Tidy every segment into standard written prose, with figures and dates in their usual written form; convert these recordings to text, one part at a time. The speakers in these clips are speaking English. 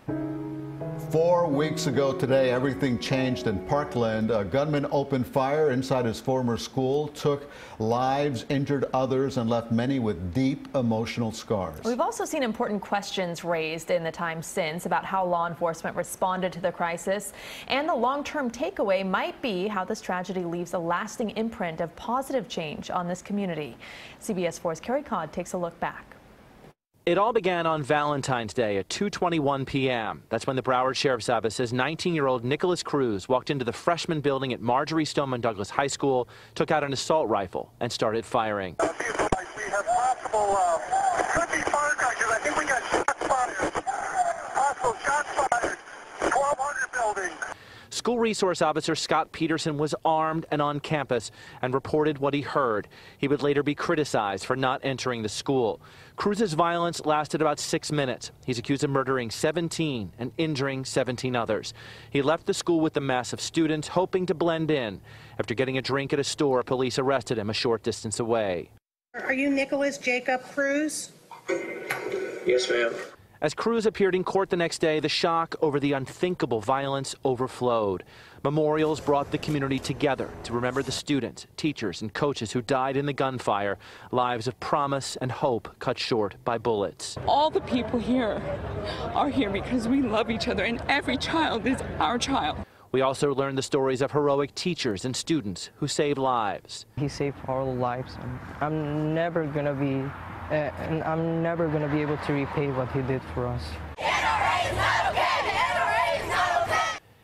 4 weeks ago today, everything changed in Parkland. A gunman opened fire inside his former school, took lives, injured others, and left many with deep emotional scars. We've also seen important questions raised in the time since about how law enforcement responded to the crisis. And the long-term takeaway might be how this tragedy leaves a lasting imprint of positive change on this community. CBS 4's Carey takes a look back. It all began on Valentine's Day at 2:21 p.m. That's when the Broward Sheriff's Office says 19-year-old Nicholas Cruz walked into the freshman building at Marjory Stoneman Douglas High School, took out an assault rifle, and started firing. We have possible, could be firecrackers. I think we got shots fired. Possible shots fired. 1,200 buildings. School Resource Officer Scott Peterson was armed and on campus and reported what he heard. He would later be criticized for not entering the school. Cruz's violence lasted about 6 minutes. He's accused of murdering 17 and injuring 17 others. He left the school with the mass of students, hoping to blend in. After getting a drink at a store, police arrested him a short distance away. Are you Nicholas Jacob Cruz? Yes, ma'am. As Cruz appeared in court the next day, the shock over the unthinkable violence overflowed. Memorials brought the community together to remember the students, teachers, and coaches who died in the gunfire, lives of promise and hope cut short by bullets. All the people here are here because we love each other, and every child is our child. We also learned the stories of heroic teachers and students who saved lives. He saved our lives, and I'm never going to be able to repay what he did for us.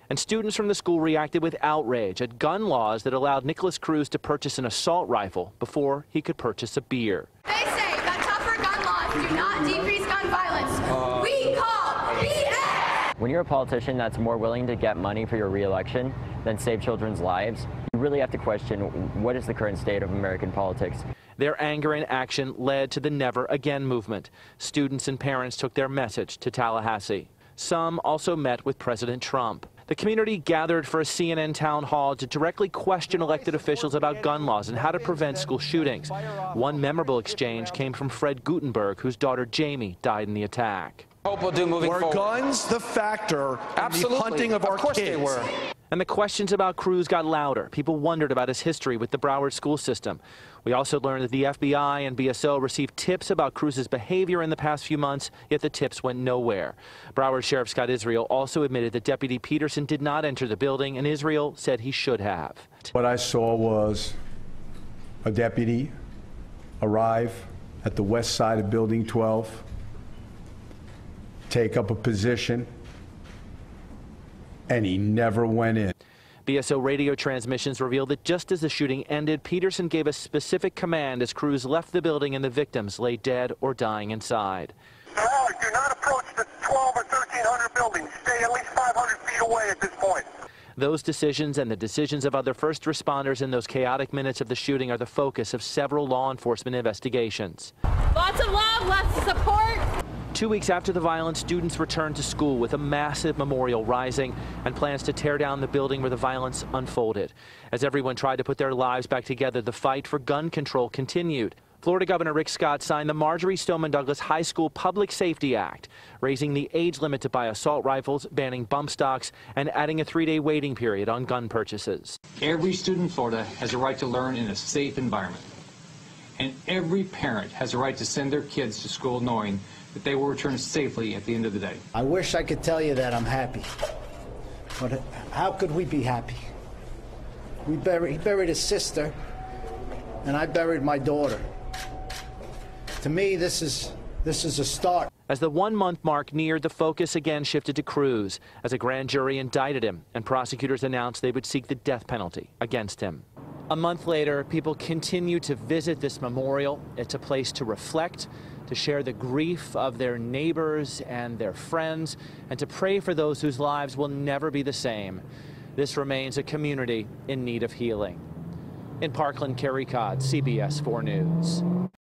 And students from the school reacted with outrage at gun laws that allowed Nicholas Cruz to purchase an assault rifle before he could purchase a beer. They say that tougher gun laws do not decrease gun violence. We call BS! When you're a politician that's more willing to get money for your re-election than save children's lives, you really have to question what is the current state of American politics. Their anger and action led to the Never Again movement. Students and parents took their message to Tallahassee. Some also met with President Trump. The community gathered for a CNN town hall to directly question elected officials about gun laws and how to prevent school shootings. One memorable exchange came from Fred Gutenberg, whose daughter Jamie died in the attack. Hope we'll do moving forward. Were guns the factor in the hunting of our kids? They were. And the questions about Cruz got louder. People wondered about his history with the Broward school system. We also learned that the FBI and BSO received tips about Cruz's behavior in the past few months, yet the tips went nowhere. Broward Sheriff Scott Israel also admitted that Deputy Peterson did not enter the building, and Israel said he should have. What I saw was a deputy arrive at the west side of Building 12, take up a position, and he never went in. BSO radio transmissions revealed that just as the shooting ended, Peterson gave a specific command as Cruz left the building and the victims lay dead or dying inside. Do not approach the 12 or 1,300 buildings. Stay at least 500 feet away at this point. Those decisions and the decisions of other first responders in those chaotic minutes of the shooting are the focus of several law enforcement investigations. Lots of love, lots of support. 2 weeks after the violence, students returned to school with a massive memorial rising and plans to tear down the building where the violence unfolded. As everyone tried to put their lives back together, the fight for gun control continued. Florida Governor Rick Scott signed the Marjory Stoneman Douglas High School Public Safety Act, raising the age limit to buy assault rifles, banning bump stocks, and adding a 3-day waiting period on gun purchases. Every student in Florida has a right to learn in a safe environment. And every parent has a right to send their kids to school knowing that they will return safely at the end of the day. I wish I could tell you that I'm happy, but how could we be happy? He buried his sister, and I buried my daughter. To me, this is a start. As the 1-month mark neared, the focus again shifted to Cruz as a grand jury indicted him and prosecutors announced they would seek the death penalty against him. A month later, people continue to visit this memorial. It's a place to reflect, to share the grief of their neighbors and their friends, and to pray for those whose lives will never be the same. This remains a community in need of healing. In Parkland, Carey, CBS 4 News.